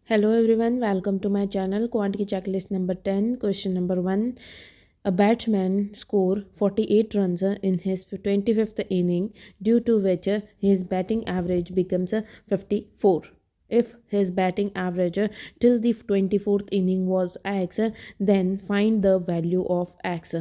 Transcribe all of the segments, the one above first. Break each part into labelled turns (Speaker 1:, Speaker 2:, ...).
Speaker 1: Hello everyone, welcome to my channel Quantity Checklist number 10. Question number 1. A batsman scored 48 runs in his 25th inning, due to which his batting average becomes 54. If his batting average till the 24th inning was X, then find the value of X.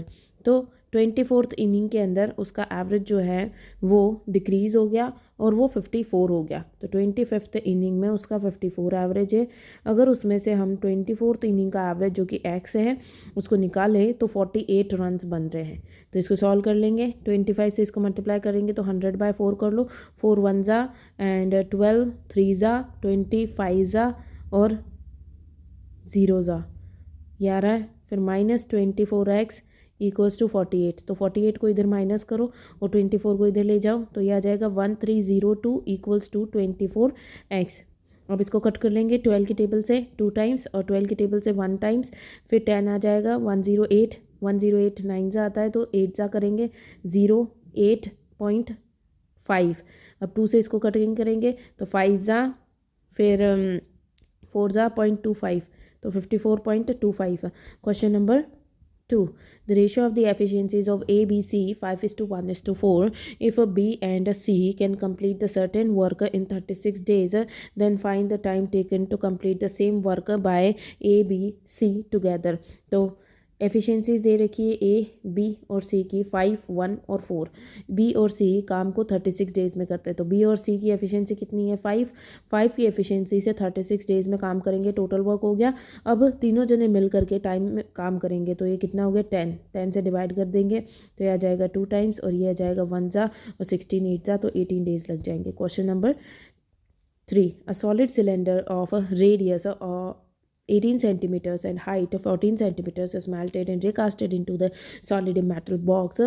Speaker 1: तो 24th inning के अंदर उसका average जो है वो decrease हो गया और वो 54 हो गया। तो 25th इनिंग में उसका 54 एवरेज है। अगर उसमें से हम 24th इनिंग का एवरेज जो कि एक्स है उसको निकालें तो 48 रन्स बन रहे हैं। तो इसको सॉल्व कर लेंगे। 25 से इसको मल्टीप्लाई करेंगे तो 100/4 कर लो। 4 1 ज़ा एंड 12 3 ज़ा 25 ज़ा और 0 ज़ा 11, फिर -24x इक्वल्स टू 48। तो 48 को इधर माइनस करो और 24 को इधर ले जाओ तो ये आ जाएगा 1302 इक्वल्स टू 24x। अब इसको कट कर लेंगे 12 की टेबल से 2 टाइम्स और 12 की टेबल से 1 टाइम्स, फिर 10 आ जाएगा 108। 108 9 जा आता है तो 8 जा करेंगे 08.5। अब 2 से इसको कटिंग करेंगे तो 5 जा, फिर 4 जा 0.25 तो 54.25। Question number 2. The ratio of the efficiencies of A, B, C 5:1:4. If a B and a C can complete the certain work in 36 days, then find the time taken to complete the same work by A, B, C together. तो efficiencies दे रखी है ए, B और सी की 5, 1 और 4। B और सी काम को 36 days में करते हैं। तो बी और सी की एफिशिएंसी कितनी है 5 की एफिशिएंसी से 36 डेज़ में काम करेंगे, टोटल वर्क हो गया। अब तीनों जने मिल करके टाइम में काम करेंगे तो ये कितना हो गया 10 से डिवाइड कर देंगे तो ये आ जाएगा 2 टाइम्स और ये आ जाएगा 1 जा और 16 8 जा तो 18 डेज़ लग जाएंगे। Question number 3. A solid cylinder of a radius 18 centimeters and height 14 centimeters is melted and recasted into the solid metal box.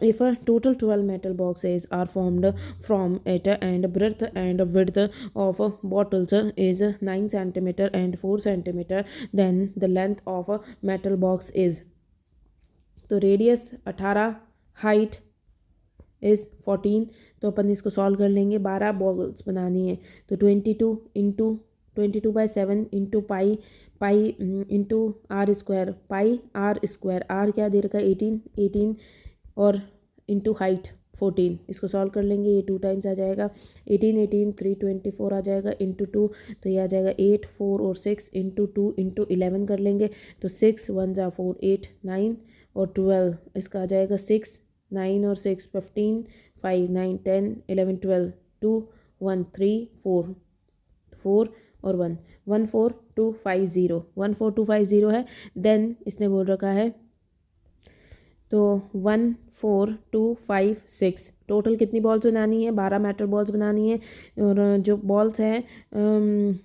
Speaker 1: If a total 12 metal boxes are formed from it and breadth and width of bottles is 9 centimeter and 4 centimeter, then the length of a metal box is। तो radius 18, height is 14। तो अपन इसको solve कर लेंगे। 12 balls बनानी है तो 22/7 into pi into R square, pi are square, R क्या दे रखा है 18 और इंटू हाइट 14। इसको सॉल्व कर लेंगे। ये 2 टाइम्स आ जाएगा 18 324 आ जाएगा इंटू 2 तो ये आ जाएगा 8 4 और 6 इंटू 2 इंटू 11 कर लेंगे तो 6 1 जा 4 8 9 और 12 इसका आ जाएगा 6 9 और 6 15 5 9 10 11 12 2 1 3 4 4 और 1 14250 है। देन इसने बोल रखा है तो 14256 टोटल कितनी बॉल्स बनानी है 12 मेटल बॉल्स बनानी है। और जो बॉल्स हैं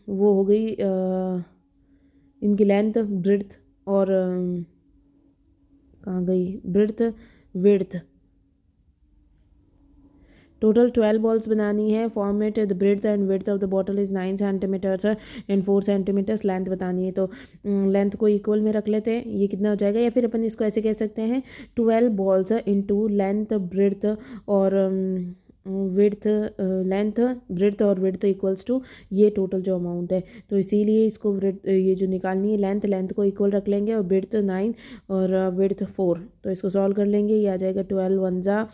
Speaker 1: वो हो गई इनकी लेंथ ब्रेड्थ और कहाँ गई ब्रेड्थ विड्थ। टोटल 12 बॉल्स बनानी है। Format the breadth and width of the bottle is 9 centimetres and 4 centimetres length बतानी है। तो लेंथ को इक्वल में रख लेते हैं। ये कितना हो जाएगा या फिर अपन इसको ऐसे कह सकते हैं 12 बॉल्स इनटू लेंथ ब्रेड्थ और विड्थ, लेंथ ब्रेड्थ और विड्थ इक्वल्स टू ये टोटल जो अमाउंट है। तो इसीलिए इसको ये जो निकालनी है लेंथ को इक्वल रख लेंगे और ब्रेड्थ 9 और विड्थ 4। तो इसको सॉल्व कर लेंगे। ये आ जाएगा 12 1 जा,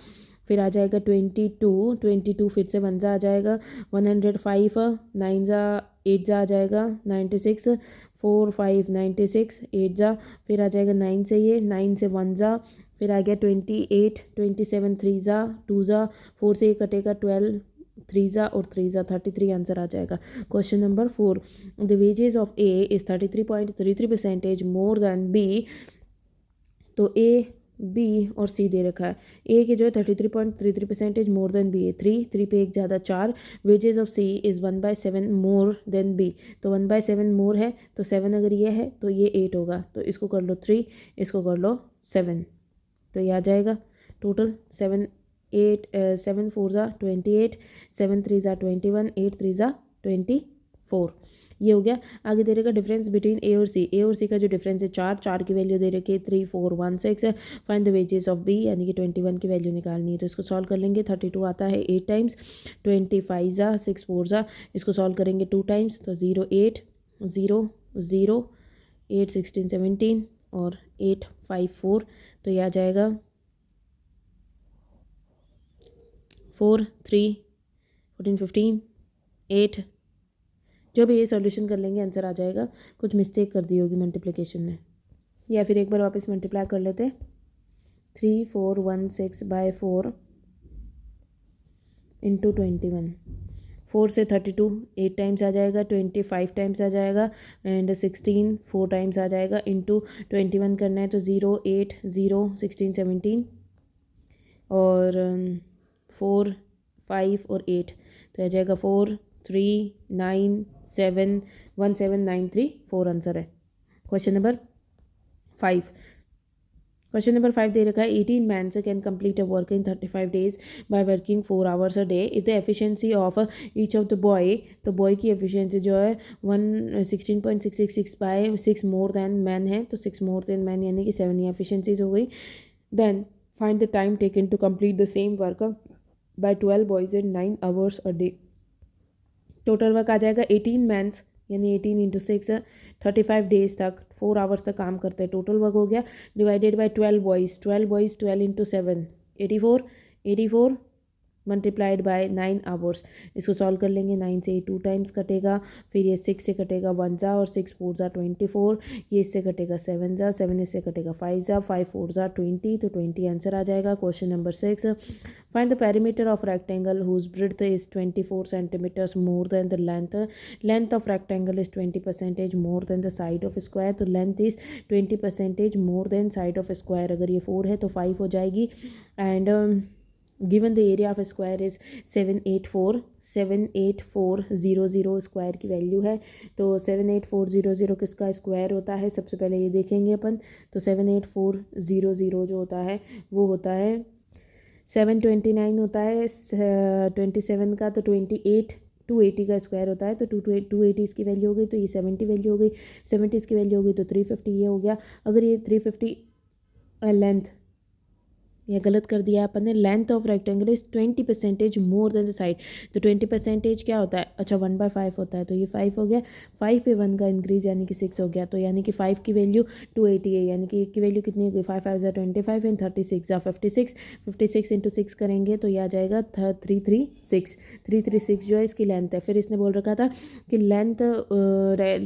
Speaker 1: फिर आ जाएगा 22 फिर से 1 जा आ जाएगा 105 9 जा 8 जा आ जाएगा 96 4 5 96 8 जा, फिर आ जाएगा 9 से ये 9 से 1 जा, फिर आ गया 28 27 3 जा 2 जा 4 से ये कटेगा 12 3 जा और 3 जा 33 आंसर आ जाएगा। Question number 4. The wages of A is 33.33% more than B. तो ए बी और सी दे रखा है। ए के जो है 33.33% मोर देन बी है 3 पे एक ज़्यादा 4। Wages of C is 1/7 more than B. तो 1/7 मोर है तो 7 अगर ये है तो ये 8 होगा। तो इसको कर लो 3, इसको कर लो 7 तो ये आ जाएगा टोटल 7 8 7 4 ज़ा 28 7 3 ज़ा 21 8 3 ज़ा 24। ये हो गया। आगे दे रखा डिफरेंस बिटवीन ए और सी। ए और सी का जो डिफरेंस है 4 की वैल्यू दे रखी है 3 4 1 6। Find the wages of B यानी कि 21 की वैल्यू निकालनी है। तो इसको सॉल्व कर लेंगे। 32 आता है 8 टाइम्स, 25 ज़ा 6 4 ज़ा, इसको सॉल्व करेंगे 2 टाइम्स तो 0 8 0 0 8 16 17 और 8 5 4, तो ये आ जाएगा 4 3 14 15 8। जो भी ये सॉल्यूशन कर लेंगे आंसर आ जाएगा। कुछ मिस्टेक कर दी होगी मल्टीप्लिकेशन में, या फिर एक बार वापस मल्टीप्लाई कर लेते। 3416/4 इंटू 21, 4 से 32 8 टाइम्स आ जाएगा, 25 टाइम्स आ जाएगा, एंड 16 4 टाइम्स आ जाएगा, इंटू 21 करना है तो 0 8 0 16 17 और 4 5 और 8, तो आ जाएगा 4 3 9 7 1 7 9 3 4 आंसर है। Question number 5। क्वेश्चन नंबर 5 दे रखा है 18 man can complete a work in 35 days by working 4 hours a day if the efficiency of each of the boy, तो बॉय की एफिशिएंसी जो है 16.666/6 मोर देन मैन है, तो 6 मोर देन मैन यानी कि 7 ये एफिशिएंसीज हो गई। Then find the time taken to complete the same work by 12 boys in 9 hours a day. Total work आ जाएगा 18 मैंस यानी 18 इंटू 6 35 डेज तक 4 आवर्स तक काम करते हैं, टोटल वर्क हो गया। Divided by 12 boys 12 into 7 84 multiplied by 9 hours. इसको सॉल्व कर लेंगे। 9 से 2 टाइम्स कटेगा, फिर ये 6 से कटेगा 1 जा और 6 4 जा 24, ये इससे कटेगा 7 जा, 7 इससे कटेगा 5 जा, 5 4 जा 20, तो 20 आंसर आ जाएगा। Question number 6, find the perimeter of rectangle whose breadth is 24 centimetres more than the length of rectangle is 20% more than the side of square, तो length is 20% more than side of square. अगर ये 4 है तो 5 हो जाएगी। And given the area of square is 78400 square की value है, तो 78400 किसका स्क्वायर होता है सबसे पहले ये देखेंगे अपन। तो 78400 जो होता है वो होता है 729 होता है 27 का, तो 28 280 का स्क्वायर होता है, तो 280 इसकी वैल्यू हो गई, तो ये 70 वैल्यू हो गई, 70 इसकी वैल्यू हो गई तो 350 ये हो गया। अगर ये 350 लेंथ, यह गलत कर दिया अपन ने, length of rectangle is 20% more than the side, तो 20% क्या होता है, अच्छा 1/5 होता है, तो ये 5 हो गया। 5 पे 1 का इंक्रीज यानी कि 6 हो गया, तो यानी कि 5 की वैल्यू 280 है, यानी कि 1 की वैल्यू कितनी हो गई 5 5 25 एंड 36 56 56 इंटू 6 करेंगे तो यह आ जाएगा 336 जो है इसकी लेंथ है। फिर इसने बोल रखा था कि लेंथ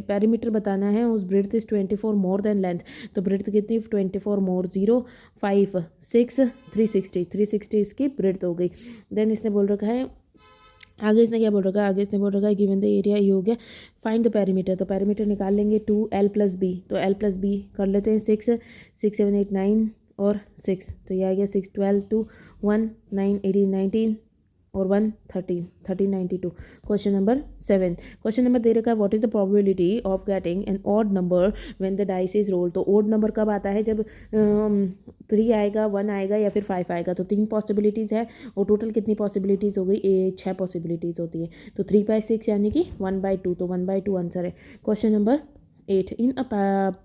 Speaker 1: पैरीमीटर बताना है, उस breadth is 24 more than length, तो ब्रेड्थ कितनी 24 मोर 0 5 6 360 इसकी ब्रेड्थ हो गई। देन इसने बोल रखा है आगे, इसने क्या बोल रखा है, आगे इसने बोल रखा है गिवन द एरिया ये हो गया। फाइंड द पेरीमीटर, तो पेरीमीटर निकाल लेंगे 2l+b, तो l+b कर लेते हैं 6 6 7 8 9 और 6, तो ये आ गया 6 12 2 1 9 18 19 और 1 13 13 92। क्वेश्चन नंबर 7, क्वेश्चन नंबर दे रखा है what is the probability of getting an odd number when the dice is rolled, तो ऑड नंबर कब आता है जब 3 आएगा 1 आएगा या फिर 5 आएगा, तो 3 पॉसिबिलिटीज़ है और टोटल कितनी पॉसिबिलिटीज़ हो गई 6 पॉसिबिलिटीज़ होती है, तो 3/6 यानी कि 1/2, तो 1/2 आंसर है। Question number 8, in a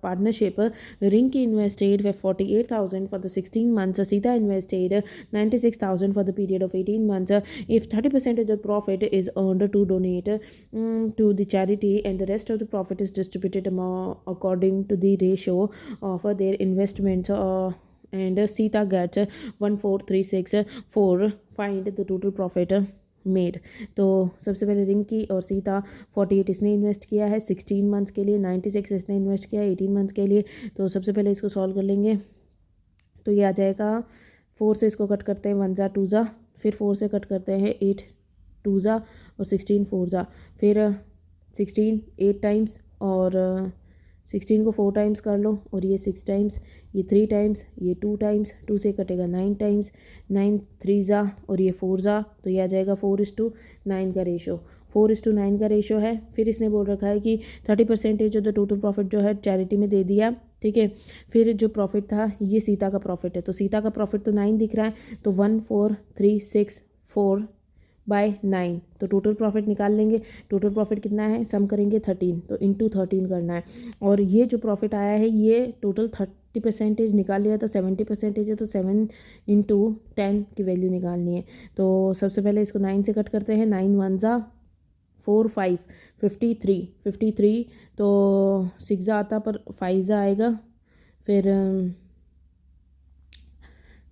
Speaker 1: partnership, Rinki invested 48,000 for the 16 months. Sita invested 96,000 for the period of 18 months. If 30% of the profit is earned to donate to the charity and the rest of the profit is distributed according to the ratio of their investments, and Sita gets 14364, find the total profit made. तो सबसे पहले रिंकी और सीता 48 इसने invest किया है 16 months के लिए, 96 इसने इन्वेस्ट किया है 18 मंथ्स के लिए, तो सबसे पहले इसको सॉल्व कर लेंगे। तो ये आ जाएगा 4 से इसको कट करते हैं 1 जा 2 जा, फिर 4 से कट करते हैं 8 2 जा और 16 4 जा, फिर 16 8 टाइम्स और 16 को 4 टाइम्स कर लो और ये 6 टाइम्स, ये 3 टाइम्स, ये 2 टाइम्स, 2 से कटेगा 9 टाइम्स, 9 3 जा और ये 4 जा, तो ये आ जाएगा 4:9 का रेशो, 4:9 का रेशो है। फिर इसने बोल रखा है कि 30% जो द टोटल प्रॉफिट जो है चैरिटी में दे दिया, ठीक है। फिर जो प्रॉफिट था ये सीता का प्रॉफिट है, तो सीता का प्रॉफिट तो 9 दिख रहा है, तो 14364/9, तो टोटल प्रॉफिट निकाल लेंगे। टोटल प्रॉफिट कितना है, सम करेंगे 13, तो इंटू 13 करना है। और ये जो प्रॉफिट आया है ये टोटल 30% निकाल लिया था, 70% है, तो 7 × 10 की वैल्यू निकालनी है। तो सबसे पहले इसको 9 से कट करते हैं, 9 1 जा 4 5 53 53 तो 6 आता पर 5 आएगा, फिर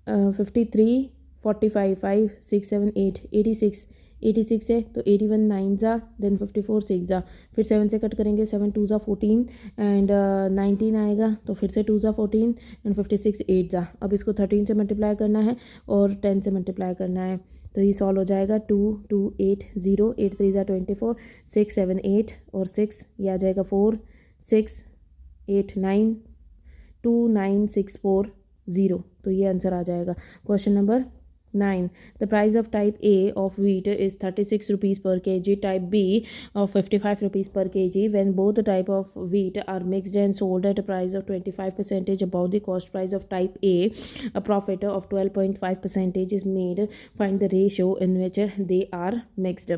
Speaker 1: 53 45 5 6 7 8 86 86 है तो 81 9 जा, देन 54 6 जा, फिर 7 से कट करेंगे, 7 2 जा 14 एंड 19 आएगा, तो फिर से 2 जा 14 एंड 56 8 जा। अब इसको 13 से मल्टीप्लाई करना है और 10 से मल्टीप्लाई करना है, तो ये सॉल्व हो जाएगा 2 2 8 0 8 3 जा 24 6 7 8 और 6 ये आ जाएगा 4 6 8 9 2 9 6 4 0, तो ये आंसर आ जाएगा। Question number 9, the price of type A of wheat is 36 rupees per kg, type B of 55 rupees per kg. When both the type of wheat are mixed and sold at a price of 25% above the cost price of type A, a profit of 12.5% is made. Find the ratio in which they are mixed.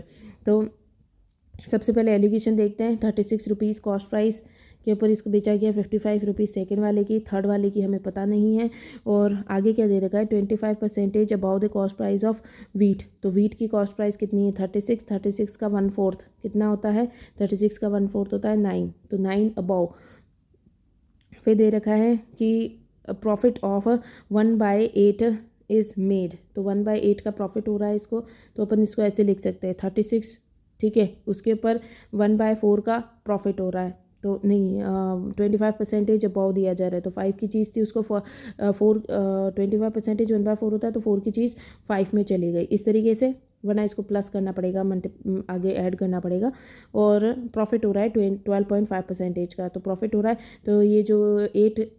Speaker 1: तो सबसे पहले allegation देखते हैं। 36 rupees cost price के ऊपर इसको बेचा गया, 55 रुपीज़ सेकेंड वाले की, थर्ड वाले की हमें पता नहीं है। और आगे क्या दे रखा है, 25% about the cost price of wheat. तो वीट की कॉस्ट प्राइस कितनी है, 36, 36 का 1/4 कितना होता है, 36 का 1/4 होता है 9, तो 9 अबाउ। फिर दे रखा है कि प्रॉफिट ऑफ 1/8 इज़ मेड, तो 1/8 का प्रॉफिट हो रहा है इसको, तो अपन इसको ऐसे लिख सकते हैं 36, ठीक है, उसके ऊपर 1/4 का प्रॉफिट हो रहा है, तो नहीं 25% अबाउ दिया जा रहा है, तो 5 की चीज़ थी उसको 25% 1/4 होता है, तो 4 की चीज़ 5 में चली गई, इस तरीके से, वरना इसको प्लस करना पड़ेगा, आगे ऐड करना पड़ेगा। और प्रॉफिट हो रहा है 12.5% का, तो प्रॉफिट हो रहा है, तो ये जो 1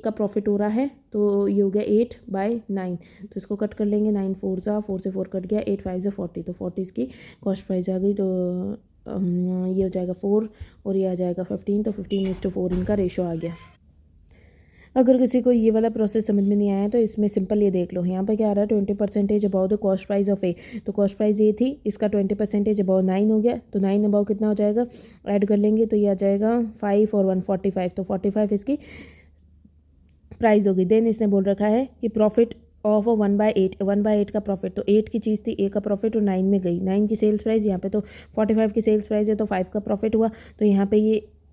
Speaker 1: का प्रॉफिट हो रहा है, तो ये हो गया 8/9, तो इसको कट कर लेंगे, 9 4 जा, 4 से 4 कट गया, 8 5 जा 40, तो 40 इसकी कॉस्ट प्राइस आ गई। तो ये हो जाएगा 4 और ये आ जाएगा 15, तो 15:4 इनका रेशो आ गया। अगर किसी को ये वाला प्रोसेस समझ में नहीं आया तो इसमें सिंपल ये देख लो, यहाँ पे क्या आ रहा है 20% above the cost price of A, तो कॉस्ट प्राइस ये थी, इसका 20% अबाउ 9 हो गया, तो 9 अबाउ कितना हो जाएगा, ऐड कर लेंगे, तो ये आ जाएगा 5 और 1 45, तो 45 इसकी प्राइस होगी। देन इसने बोल रखा है कि प्रॉफिट ऑफ 1/8 का प्रॉफिट, तो 8 की चीज़ थी, ए का प्रॉफिट और 9 में गई, 9 की सेल्स प्राइस, यहाँ पे तो 45 की सेल्स प्राइस है, तो 5 का प्रॉफिट हुआ, तो यहाँ पे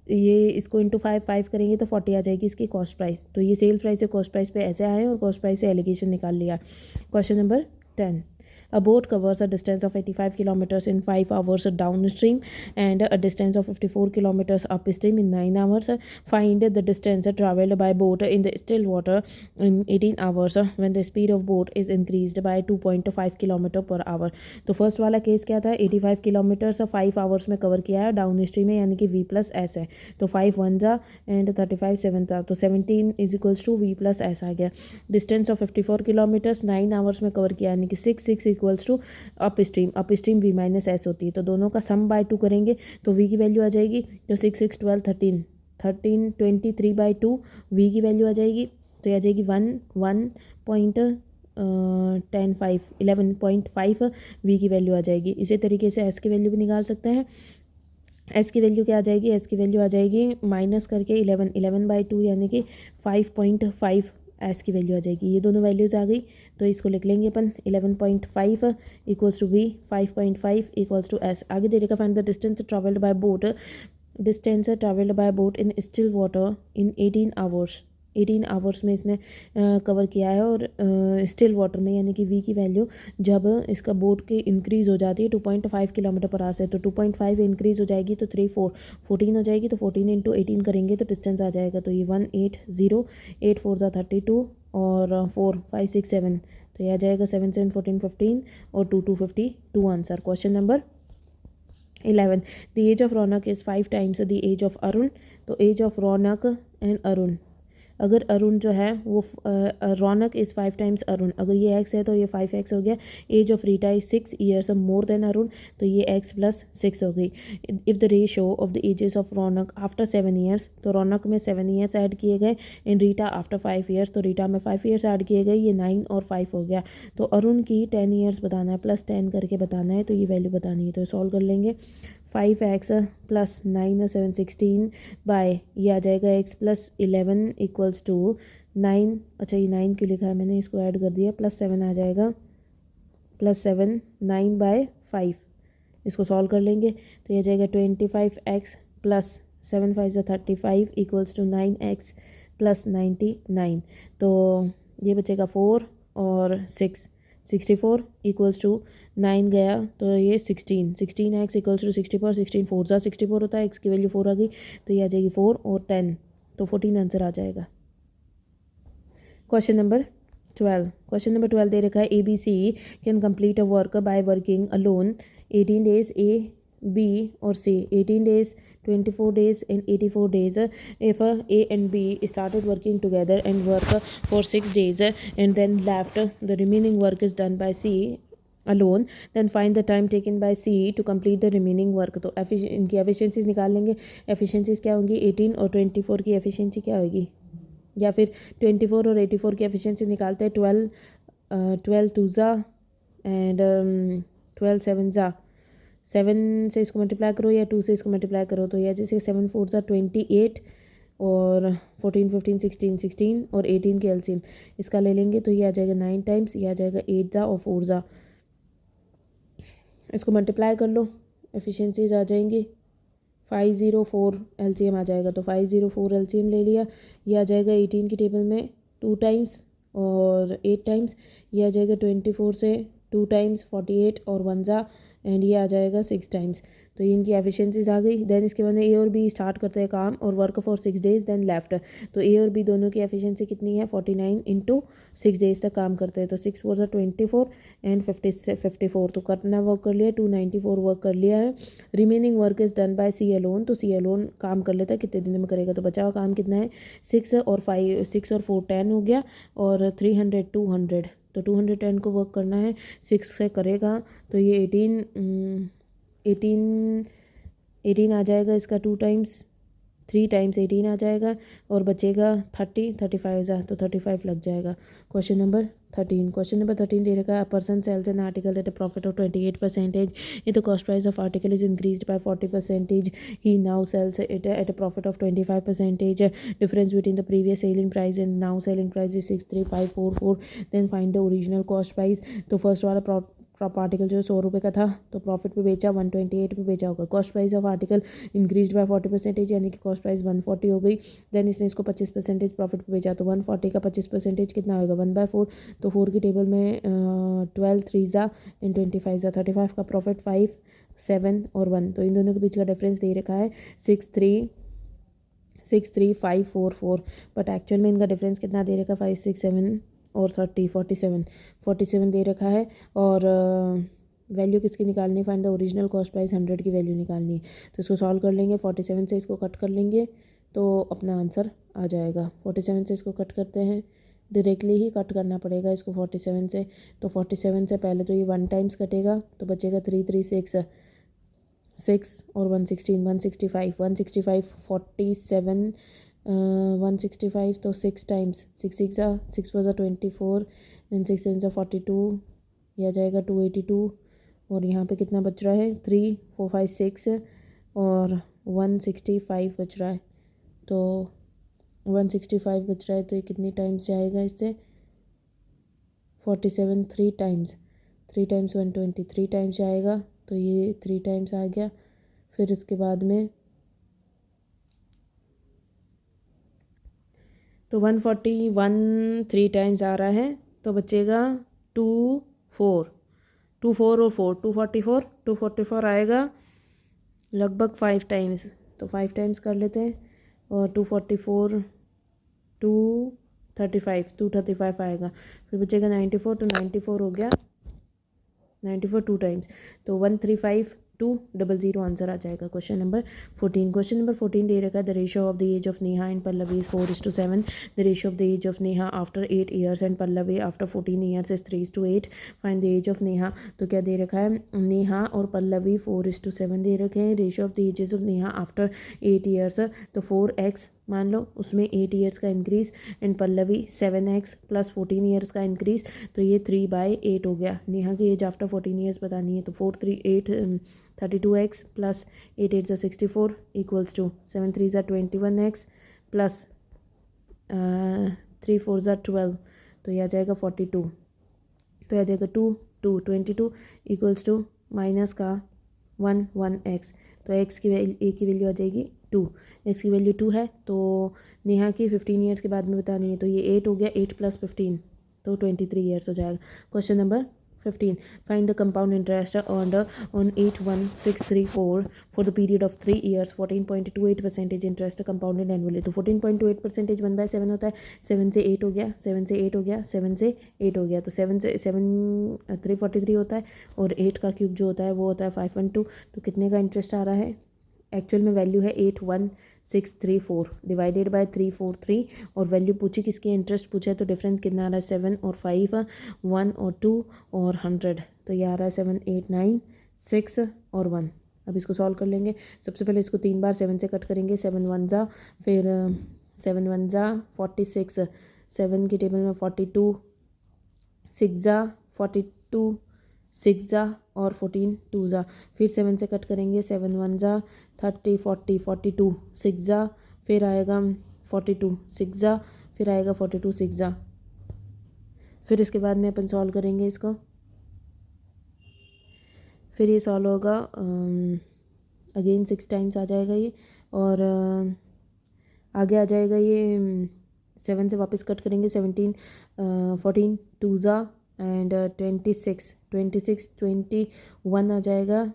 Speaker 1: ये इसको इंटू 5 करेंगे तो 40 आ जाएगी इसकी कॉस्ट प्राइस। तो ये सेल प्राइस से कॉस्ट प्राइस पे ऐसे आए और कॉस्ट प्राइस से एलिगेशन निकाल लिया। Question number 10, a boat covers a distance of 85 kilometers in 5 hours downstream and a distance of 54 kilometers upstream in 9 hours. Find the distance traveled by boat in the still water in 18 hours when the speed of boat is increased by 2.5 kilometre per hour. तो first वाला case क्या था, 85 kilometres 5 hours में cover किया है down stream में, यानी कि V+S है, तो 5 1 जा एंड 35 7 था, तो 17 = V+S आ गया। डिस्टेंस ऑफ 54 किलोमीटर्स 9 आवर्स में कवर किया, यानी कि 6 6 = अप स्ट्रीम V-S होती है, तो दोनों का सम बाय 2 करेंगे तो V की वैल्यू आ जाएगी, तो 6 6 12 13 13 23/2 V की वैल्यू आ जाएगी, तो ये आ जाएगी 11.5 V की वैल्यू आ जाएगी। इसी तरीके से S की वैल्यू भी निकाल सकते हैं। S की वैल्यू क्या आ जाएगी, S की वैल्यू आ जाएगी माइनस करके 11/2 यानी कि 5.5 एस की वैल्यू आ जाएगी। ये दोनों वैल्यूज़ आ गई, तो इसको लिख लेंगे अपन 11.5 = V, 5.5 = S। आगे दे रखा find the distance travelled bye boat, distance travelled bye boat in still water in 18 hours, 18 hours में इसने कवर किया है, और स्टिल वाटर में, यानी कि V की वैल्यू जब इसका बोट की इंक्रीज़ हो जाती है 2.5 किलोमीटर पर आवर से, तो 2.5 इंक्रीज़ हो जाएगी तो 3 4 14 हो जाएगी, तो 14 × 18 करेंगे तो डिस्टेंस आ जाएगा, तो ये 180, 8 4 जा 32 और 4 5 6 7, तो ये आ जाएगा 7 7 14 15 और 2 2 52 answer. Question number 11, the age of Raunak is 5 times the age of Arun. तो age of Raunak and Arun, अगर अरुण जो है वो रौनक इज़ 5 टाइम्स अरुण, अगर ये x है तो ये 5x हो गया। Age of Rita is 6 years more than Arun, तो ये x + 6 हो गई। If the ratio of the ages of Raunak after 7 years, तो रौनक में 7 ईयर्स ऐड किए गए, इन रीटा आफ्टर 5 ईयर्स, तो रीटा में 5 ईयर्स ऐड किए गए, ये 9 और 5 हो गया। तो अरुण की 10 ईयर्स बताना है, +10 करके बताना है, तो ये वैल्यू बतानी है, तो सॉल्व कर लेंगे। 5x + 9 7 16 बाय ये आ जाएगा x + 11 = 9, अच्छा ये 9 क्यों लिखा है मैंने, इसको ऐड कर दिया, +7 आ जाएगा, +7 9/5 इसको सॉल्व कर लेंगे तो ये जाएगा 25x plus 7 5 35 equals to 9x plus 99। तो ये बचेगा 4 और 6 64 इक्वल्स टू 9 गया तो ये 16x इक्वल्स टू 64 16 4 ज़ा 64 होता है, x की वैल्यू 4 आ गई तो ये आ जाएगी 4 और 10 तो 14 आंसर आ जाएगा। क्वेश्चन नंबर 12 दे रखा है ABC can complete a work by working alone 18 days A B और C 18 days 24 days and 84 days if A and B started working together and work for 6 days and then left the remaining work is done by C alone then find the time taken by C to complete the remaining work। तो इनकी efficiencies निकाल लेंगे। Efficiencies क्या होंगी 18 और 24 की efficiency क्या होगी या फिर 24 और 84 की एफिशिएंसी निकालते हैं 12 टू ज़ा एंड 12 7 ज़ा 7 से इसको मल्टीप्लाई करो या 2 से इसको मल्टीप्लाई करो तो यह जैसे 7 4 ज़ा 28 और 14 15 16 और 18 के एलसीएम इसका ले लेंगे तो ये आ जाएगा 9 टाइम्स, ये आ जाएगा 8 ज़ा और 4 ज़ा। इसको मल्टीप्लाई कर लो एफिशिएंसीज आ जाएंगी 504 एलसीएम आ जाएगा तो 504 एलसीएम ले लिया। ये आ जाएगा 18 की टेबल में 2 टाइम्स और 8 टाइम्स, ये आ जाएगा 24 से 2 टाइम्स 48 और 1 ज़ा एंड ये आ जाएगा 6 टाइम्स। तो ये इनकी एफिशिएंसीज आ गई। देन इसके बाद में ए और बी स्टार्ट करते हैं काम और work for 6 days then left. तो ए और बी दोनों की एफिशिएंसी कितनी है 49 इंटू 6 डेज तक काम करते हैं तो 6 4 ज़ा 24 एंड 50 से 54 तो करना वर्क कर लिया 294 वर्क कर लिया है। Remaining work is done by C alone तो सी अलोन काम कर लेता है कितने दिन में करेगा तो बचा हुआ काम कितना है 6 और 4 10 हो गया और 300 200 तो 210 को वर्क करना है 6 से करेगा तो ये 18 आ जाएगा इसका 2 टाइम्स 3 टाइम्स 18 आ जाएगा और बचेगा 35 तो 35 लग जाएगा। क्वेश्चन नंबर 13 दे रखा है a person sells an article at a profit of 28% if the cost price of article is increased by 40% he now sells it at a profit of 25%। difference between the previous selling price and now selling price is 63544 then find the original cost price। तो first वाला article जो 100 रुपये का था तो profit पे बेचा 128 पे बेचा होगा। Cost price of article increase by 40% यानी कि कॉस्ट प्राइस 140 हो गई। देन इसने इसको 25% प्रॉफिट पे बेचा तो 140 का 25% कितना होगा 1/4 तो 4 की टेबल में 12 3 ज़ा एंड 25 ज़ा 35 का प्रॉफिट 5 7 और 1 तो इन दोनों के बीच का डिफरेंस दे रखा है 63544 बट एक्चुअल में इनका डिफरेंस कितना दे रखा है 5 6 7 और 30 47 दे रखा है और वैल्यू किसकी निकालनी है find the original cost price 100 की वैल्यू निकालनी है तो इसको सॉल्व कर लेंगे 47 से इसको कट कर लेंगे तो अपना आंसर आ जाएगा। 47 से इसको कट करते हैं डायरेक्टली ही कट करना पड़ेगा इसको 47 से तो 47 से पहले तो ये 1 टाइम्स कटेगा तो बचेगा 3 3 6 और 165 47 165 तो 6 टाइम्स 6 6 ज़ा 6 4 ज़ा 24 एंड 6 7 ज़ा 42 यह जाएगा 282 और यहाँ पे कितना बच रहा है 3 4 5 6 और 165 बच रहा है तो 165 बच रहा है तो ये कितनी टाइम्स जाएगा इससे 47 3 टाइम्स 120 3 टाइम्स जाएगा तो ये 3 टाइम्स आ गया। फिर इसके बाद में तो 141 3 टाइम्स आ रहा है तो बचेगा 2 4 और 4 244 आएगा लगभग 5 टाइम्स तो 5 टाइम्स कर लेते हैं और 244 235 आएगा फिर बचेगा 94 तो 94 हो गया 94 2 टाइम्स तो 135200 आंसर आ जाएगा। क्वेश्चन नंबर 14 दे रखा है the ratio of the age of Neha and Pallavi is 4:7 the ratio of the age of Neha after 8 years and Pallavi after 14 years is 3:8 find the age of Neha. तो क्या दे रखा है नेहा और पल्लवी 4:7 दे रखे हैं। Ratio of the ages of Neha after 8 years तो 4x मान लो उसमें 8 ईयर्स का increase and Pallavi 7x plus 14 years का इंक्रीज़ तो ये 3/8 हो गया। नेहा की एज आफ्टर 14 ईयर्स बतानी है तो 4 3 8 32x plus 8 8 64 equals to 7 3 21x plus 3 4 12 तो यह आ जाएगा 42 तो यह आ जाएगा 22 इक्वल्स टू माइनस का 1 तो एक्स की ए की वैल्यू आ जाएगी 2। एक्स की वैल्यू 2 है तो नेहा की 15 ईयर्स के बाद में बतानी है, तो ये 8 हो गया, 8 + 15 तो 23 ईयर्स हो जाएगा। Question number 15, find the compound interest earned on 81634 for the period of 3 years 14.28% interest compounded annually. तो 14.28% 1/7 होता है, 7 से 8 हो गया, 7 से 8 हो गया, 7 से 8 हो गया, तो 7 से 7 343 होता है, और 8 का क्यूब जो होता है वो होता है 512। तो कितने का इंटरेस्ट आ रहा है? एक्चुअल में वैल्यू है 81634 डिवाइडेड बाय 343, और वैल्यू पूछी किसकी, इंटरेस्ट पूछा है, तो डिफरेंस कितना आ रहा है 7 और 5, 1 और 2 और 100, तो ये आ रहा है 7 8 9 6 और 1। अब इसको सॉल्व कर लेंगे। सबसे पहले इसको 3 बार 7 से कट करेंगे, 7 1 जा, फिर 7 1 जा 46, 7 की टेबल में 42, 6 जा 42, 6 जा और 14 2 जा, फिर 7 से कट करेंगे, 7 1 जा 30 40 42, 6 जा, फिर आएगा 42 6 जा, फिर आएगा 42 6 जा, फिर इसके बाद में अपन सॉल्व करेंगे इसको, फिर ये सॉल्व होगा अगेन 6 टाइम्स आ जाएगा ये, और आगे आ जाएगा ये 7 से वापस कट करेंगे, 17 14 2 जा एंड 26 26 21 आ जाएगा,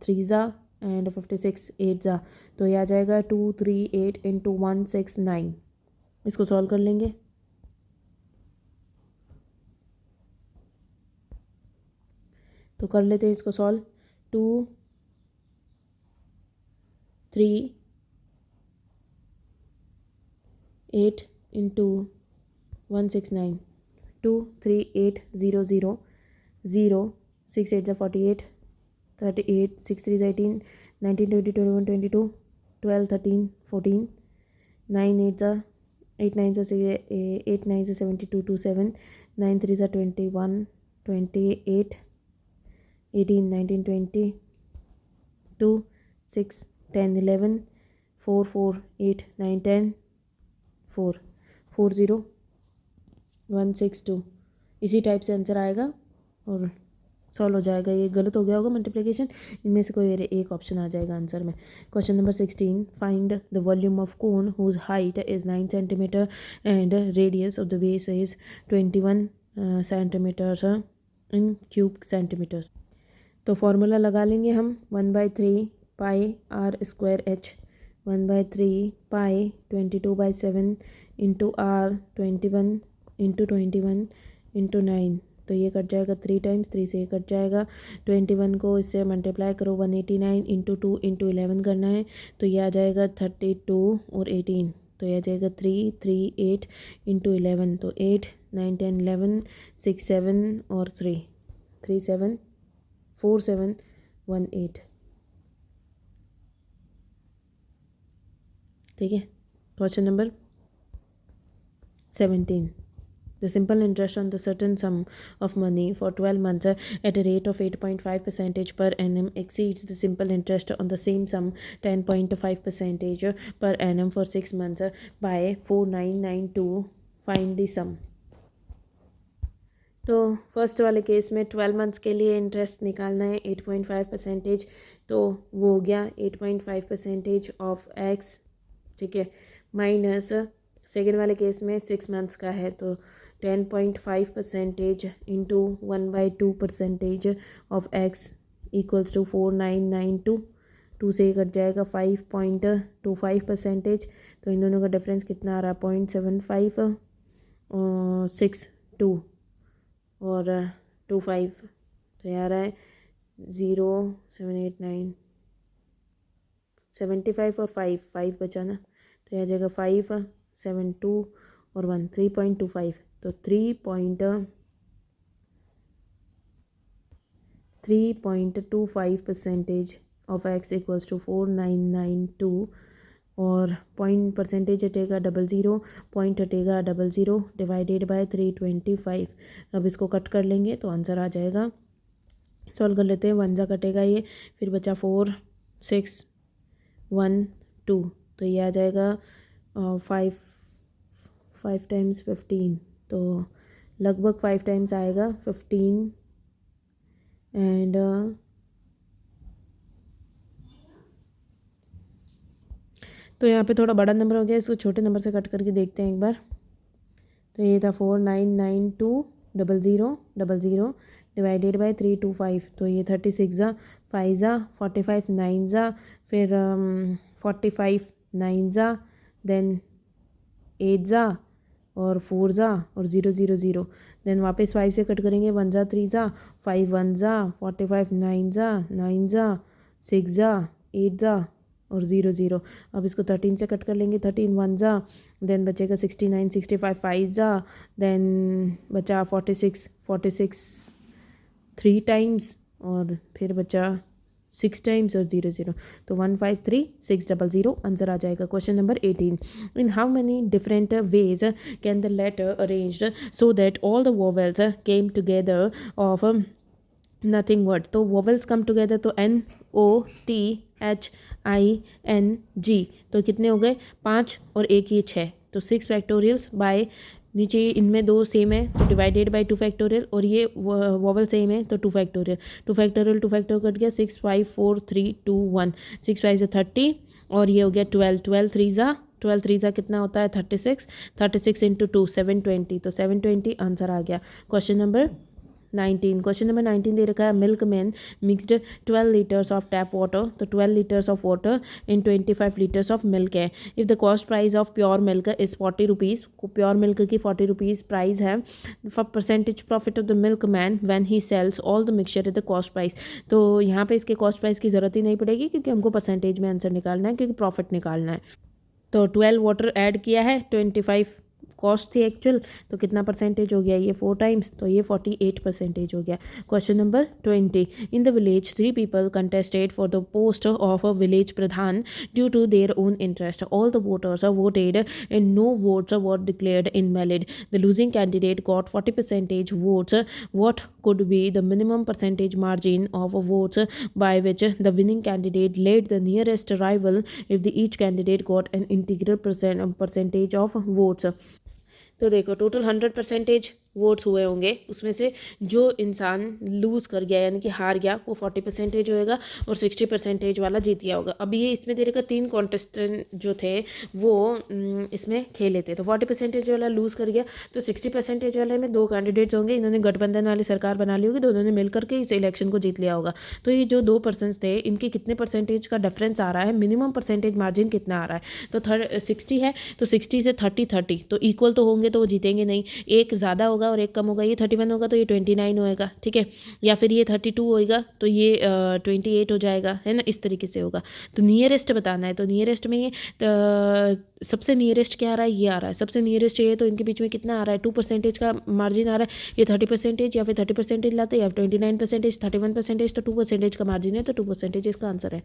Speaker 1: 3 जा एंड 56 8 जा, तो ये आ जाएगा 2 3 8 इंटू 1 6 9। इसको सॉल्व कर लेंगे। तो कर लेते हैं इसको सॉल्व। 2 3 8 इंटू 169, 2 3 8 0 0 0 6 8 48 38 6 3 18 19 20 21 22 12 13 14 9 8 8 9 8 9 72 27 9 3 21 28 18 19 20 2 6 10 11 4 4 8 9 10 4 4 0 1 6 2। इसी टाइप से आंसर आएगा और सॉल्व हो जाएगा। ये गलत हो गया होगा मल्टीप्लिकेशन, इनमें से कोई एक ऑप्शन आ जाएगा आंसर में। Question number 16, find the volume of cone whose height is 9 centimeter and radius of the base is 21 centimeters in cube centimeters. तो फॉर्मूला लगा लेंगे हम, 1/3 pi are square h, 1/3 pi 22/7 into r 21 into 21 into 9, तो ये cut जाएगा 3 times, 3 से ये cut जाएगा, 21 को इससे मल्टीप्लाई करो 189 इंटू 2 इंटू 11 करना है, तो ये आ जाएगा 32 और 18, तो ये आ जाएगा 3 3 8 इंटू 11, तो 8 9 10 11 6 7 और 3 3 7 4 7 1 8। ठीक है। Question number 17, the simple interest on the certain sum of money for 12 months at a rate of 8.5% per annum exceeds the simple interest on the same sum 10.5% per annum for 6 months by 4992, find the sum। तो first वाले case में 12 months के लिए interest निकालना है 8.5%, तो वो हो गया 8.5% ऑफ एक्स, ठीक है, माइनस सेकेंड वाले केस में 6 मंथ्स का है, तो 10.5% into 1/2% of X equals to 4992, 2 से कट जाएगा 5.25%, तो इन दोनों का डिफरेंस कितना आ रहा है 0.75 6 2 और 25, तो ये आ रहा है 0 7 8 9 75 और 5 बचा ना, तो यह आ जाएगा 5 7 2 और 1 3.25, तो 3.25% ऑफ एक्स इक्वल्स टू 4992, और पॉइंट परसेंटेज हटेगा 00, पॉइंट हटेगा 00 डिवाइडेड बाय 325। अब इसको कट कर लेंगे तो आंसर आ जाएगा। सॉल्व कर लेते हैं, 1 जा कटेगा ये, फिर बचा 4 6 1 2, तो ये आ जाएगा 5 टाइम्स 15, तो लगभग 5 टाइम्स आएगा 15 एंड तो यहाँ पे थोड़ा बड़ा नंबर हो गया, इसको छोटे नंबर से कट करके देखते हैं एक बार। तो ये था 49920000 डिवाइडेड बाय 325। तो ये 36 ज़ा 5 ज़ा 45 9 ज़ा फिर 45 9 ज़ा देन 8 ज़ा और 4 ज़ा और 000। देन वापस 5 से कट करेंगे, 1 ज़ा 3 ज़ा 5 1 ज़ा 45 9 ज़ा 9 ज़ा 6 ज़ा 8 ज़ा और 000। अब इसको 13 से कट कर लेंगे, 13 1 ज़ा देन बचेगा 69 65 5 ज़ा देन बचा 46 3 टाइम्स और फिर बचा 6 टाइम्स और 0 तो 153600 आंसर आ जाएगा। Question number 18, in how many different way can the letter arranged so that all the vowels came together of nothing word. तो वोवेल्स कम टुगेदर तो NOTHING, तो कितने हो गए 5 और एक ये 6, तो 6 फैक्टोरियल्स बाय नीचे इनमें 2 सेम है तो डिवाइडेड बाय 2 फैक्टोरियल और ये वोवल सेम है तो 2 फैक्टोरियल 2 फैक्टोरियल 2 फैक्टोरियल कट गया 6 5 4 3 2 1 6 5 30 और ये हो गया 12 3 ज़ा कितना होता है 36 36 इंटू 2 720, तो 720 आंसर आ गया। क्वेश्चन नंबर 19 दे रखा है milk man mixed 12 litres of tap water, तो 12 litres of water in 25 litres of milk है। If the cost price of pure milk is 40 rupees, pure milk की 40 रुपीज़ प्राइस है। For percentage profit of the milk man when he sells all the mixture at the cost price. तो यहाँ पे इसके cost price की ज़रूरत ही नहीं पड़ेगी क्योंकि हमको परसेंटेज में आंसर निकालना है क्योंकि प्रॉफिट निकालना है। तो 12 वाटर ऐड किया है, 25 कॉस्ट थी एक्चुअल, तो कितना परसेंटेज हो गया ये 4 टाइम्स, तो ये 48% हो गया। Question number 20, in the village 3 people contested for the post of a village pradhan due to their own interest, all the voters voted and no votes were declared invalid. The losing candidate got 40% votes. What could be the minimum percentage margin of votes by which the winning candidate led the nearest rival if the each candidate got an integral percentage of votes? तो देखो total 100% votes हुए होंगे, उसमें से जो इंसान loose कर गया यानी कि हार गया वो 40% होएगा और 60% वाला जीत गया होगा। अब ये इसमें दे रखा 3 कॉन्टेस्टेंट जो थे वो इसमें खेले थे, तो 40% वाला लूज़ कर गया तो 60% वाले में 2 कैंडिडेट्स होंगे, इन्होंने गठबंधन वाली सरकार बना ली होगी, दोनों ने मिल करके इस इलेक्शन को जीत लिया होगा। तो ये जो 2 पर्सनस थे इनके कितने परसेंटेज का डिफरेंस आ रहा है, मिनिमम परसेंटेज मार्जिन कितना आ रहा है, तो 60 है तो 60 से 30 तो इक्वल तो होंगे तो वो जीतेंगे नहीं, एक ज़्यादा होगा और एक कम होगा, ये 31 होगा तो ये 29 होएगा, ठीक है, या फिर ये 32 होएगा तो ये 28 हो जाएगा, है ना, इस तरीके से होगा। तो नियरेस्ट बताना है, तो नियरेस्ट में ये सबसे नियरेस्ट क्या आ रहा है, ये आ रहा है सबसे नियरेस्ट ये, तो इनके बीच में कितना आ रहा है 2% का मार्जिन आ रहा है, ये 30% या फिर 30% लाते हैं या 29%, 31% तो 2% का मार्जिन है, तो 2% इसका आंसर है।